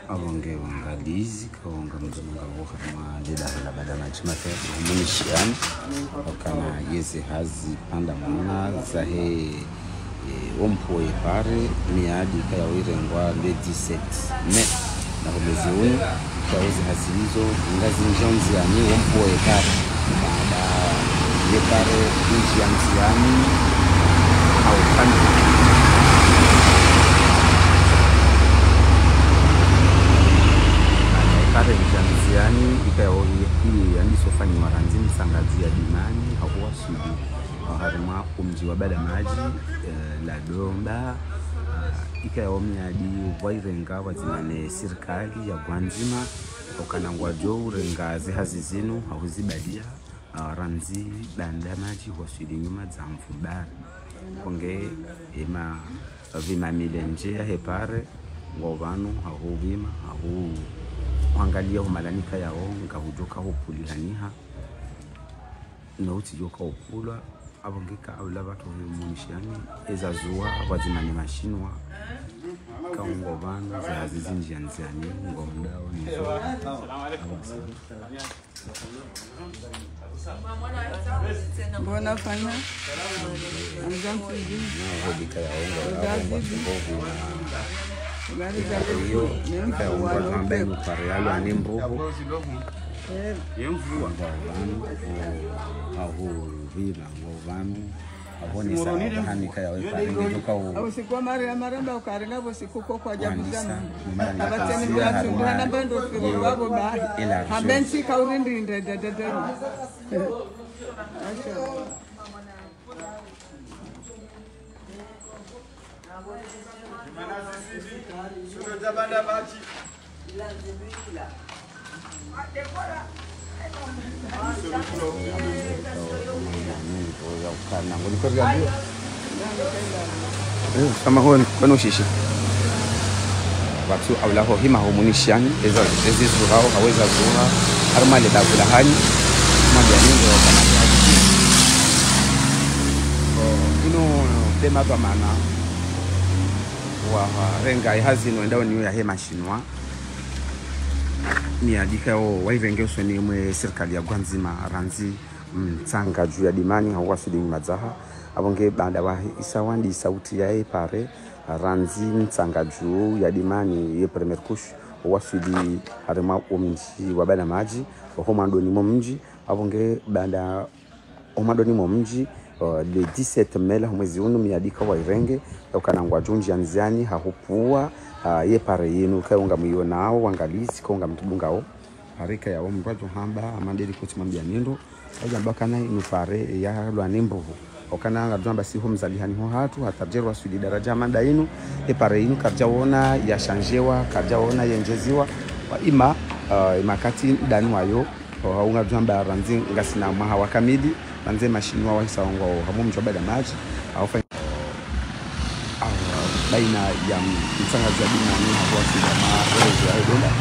abonge wangalizi kaonga mzunga wokhama leda la badana chimate munishian okana yeze hazi panda mwana zahe ompoe pare miadi kaya wirengwa le 17 mais na komezi unu kawezi hazizo ngazi njonzi yani ompoe pare baada ye pare nji yanziani au kandi pare njanziani ikayo hii yandisofanya maranzi msangazi ya dimani hakuwa sudi harima umji wa bada maji la domba ikayo miadi wairenga wazimane serikali ya Gwanzima okanangwa jo urenga zihazi zinu hauzibadia ranzi banda maji kwa sudi nyuma za mfubari konge ema vima milenje ya hepare ngobanu hahuvima hahu angalia humalanika yao ngahujoka hopulihaniha nauti joka opulwa abongeka awula batho munishani ezazuwa abazimane mashinwa kaungobana zazizinjianziani ngomdao nizo Bona fanya amzamfuji na hodika yao hiyo nikaomba ambaye mparelo animbuhu yemvua ngavanu aho vila ngavanu abone sana hanika ya wepare ndoka au sikwa mara maramba ukarenga bosikuko kwa jabuzana abateni mwatundana nabando firo babo ba habensi kaurindi ndededede sama kono shishi watu awlaho hima homunishani ezizurao haweza zuha armale dakula hani mambo nyingi wakana ino tema bamana wa renga ihazino endao niyo ya hema shinwa ni adika waivengeswe ni mwe serikali ya Gwanzima ranzi mtsanga juu ya dimani hawasudi mazaha abonge banda wa isawandi sauti ya pare ranzi mtsanga juu ya dimani ye premier kush hawasudi harima umji wa bana maji homandoni momji abonge banda omadoni momji le 17 mela mwezi unu miadika wa irenge ukanangwa junji anziani hahupua ye pare yenu kaunga muyonao wangalizi kaunga mtubungao harika ya ombajo hamba amandeli kutimambia nindo ajamba kana inu pare ya lwanimbuhu okananga dwamba siho mzalihani ho hatu hatajerwa sudi daraja manda inu e pare yenu karjaona ya shanjewa karjaona yenjeziwa ima imakati dani wayo haunga dwamba ranzi ngasina maha wakamidi ranzi mashinwa wahisaongo hamu mjobada maji au baina ya msangazi wa dimani hapo sida ma dola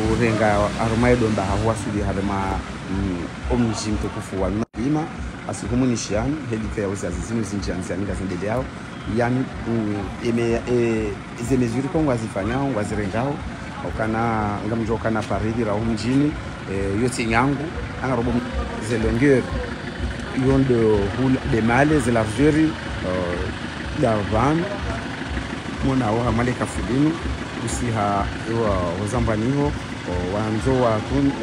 hurenga arumai domba hapo sida harima omji mtukufu wa mlima asikumunishani hedika ya uzazi zinu zinjanzani gazendele yao yani ize mezuri kwa wazifanyao wazirengao okana ngamjoka na paridi ra mjini yote nyangu anga robo ze longueur yondo de male ze largeur davan mona wa maleka fulinu usiha wazambaniho wanzo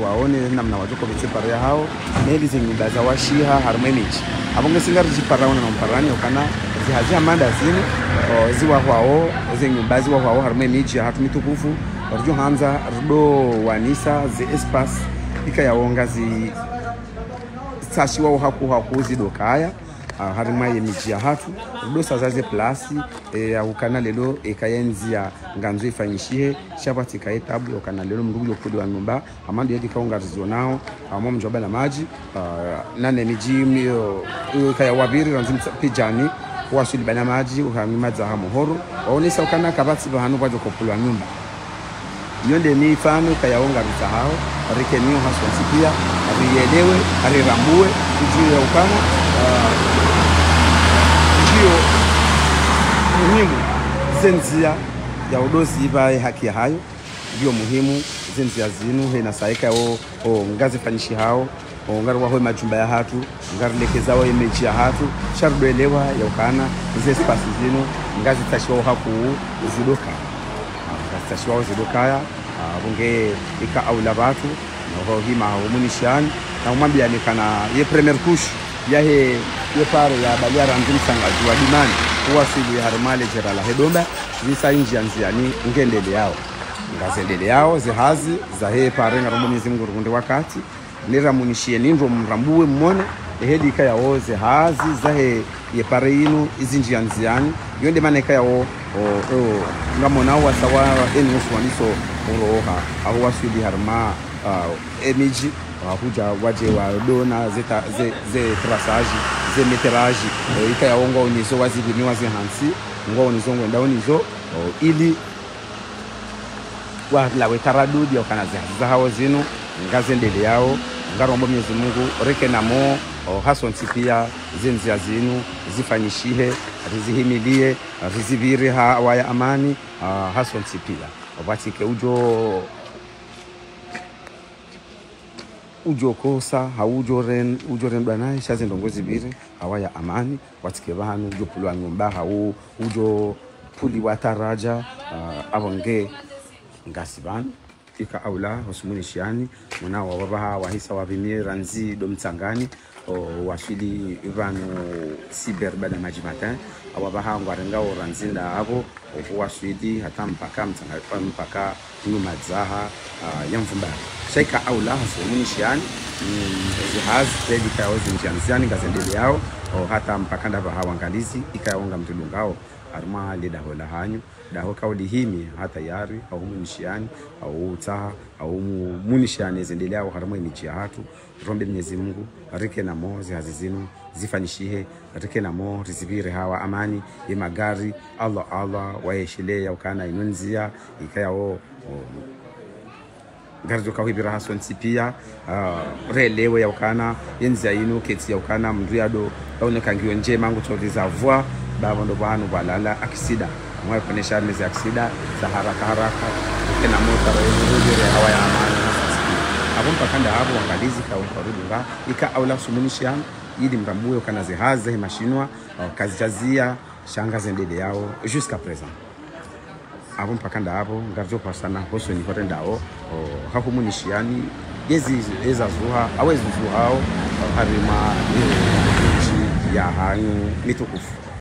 waone namna wajoko vitipare hao meli zinguda za washiha harmenichi abonge singa rijiparaona na mparani okana zihazi amanda zini ziwa hwao zingubazi wa hwao harmenichi hatumitukufu rjo hanza rdo wanisa ze espace ika ya ongazi sashi wao haku zidokaya harima yemiji ya hatu rdo sazaze plasi ya ukana lelo ekayenzia nganzo ifanyishie shabati kaetabu okana lelo mrugulo kodi wa nyumba amando yedi kaunga rizonao amo mjoba la maji nane miji mio kaya wabiri ranzi pijani wasuli bana maji uhamima za hamuhoro waonesa ukana kabati bahanu kwajo kopulwa nyumba yonde ni fano kayaonga bitahao rikemio haswasipia abiyelewe arirambue ujue ya ukama ndio muhimu zenzia ya udosi iba haki ya hayo ndio muhimu zinzi zinu hena saika o ngazi fanyishi hao ngari waho majumba ya hatu ngari lekeza wa image ya hatu sharuelewa ya ukana zile space zinu ngazi tashiwa haku zidoka ngazi tashiwa zidoka bunge ika aula batu na ho hima umunishan na umwambia ni kana ye premier push ya he ye paro ya baliara ndimsanga jua dimani kuwasili ya harmale jerala hedomba visa injianziani ngendele yao ngazendele yao zihazi za he pare ngaro Mwenyezi Mungu rukunde wakati nira munishie nindo mrambuwe mmone ehedika yawo zihazi za he ye pare inu izinjianziani yonde maneka yawo ngamona wasawa enu swaniso uroha aho wasili harma emiji huja waje wa dona ze traçage ze metrage ika yaonga onizo wazibini wazi hansi ngo onizo ngenda onizo ili wa la wetaradudi ya kana za hawo zinu ngazendele yao ngarombo Mwenyezi Mungu reke namo hason tipia zinzia zinu zifanyishihe rizihimilie rizibiri hawa ya amani hason tipia wabatike ujo kosa haujoren banaye shaze ndongozi bire hawaya amani watike banu ujo pulwa ngomba hau ujo puli wataraja abonge ngasiban ika aula hosumuni shiani mwana wa baba wa hisa wa bimie ranzi domtsangani washili ivano cyber bada majimatin awabaha ngwarenga oranzinda abo washili hata mpaka mpaka nyuma zaha yamvumba shaika aula hosumuni shiani zihaz dedika ozi njianziani ngazendele yao hata mpaka ndaba hawangalizi ikaonga mtulungao arma leda hola hanyu daho kauli himi hata yari au munishiani au utaha au munishiani zendelea au harama imiji ya hatu rombe Mwenyezi Mungu rike na mozi hazizinu zifanyishihe rike na mo rizibire hawa amani ya magari Allah waeshile ya ukana inunzia ikayao garjo kawibira hason sipia relewe ya ukana yenza inu keti ya ukana mriado au nekangio nje mangu chodiza voix baba ndo banu balala aksida mwa kuonesha mezi aksida za haraka tena moto ile hawa ya amani hapo mpakanda hapo angalizi kwa rudunga ika aula sumunishian ili mrambuyo kana zihaze mashinwa kazi jazia shanga zendele yao jusqu'à présent hapo mpakanda hapo ngarjo kwa sana hoso ni horenda hapo munishiani yezi eza zuha awezi zuhao harima ya hanyu mitukufu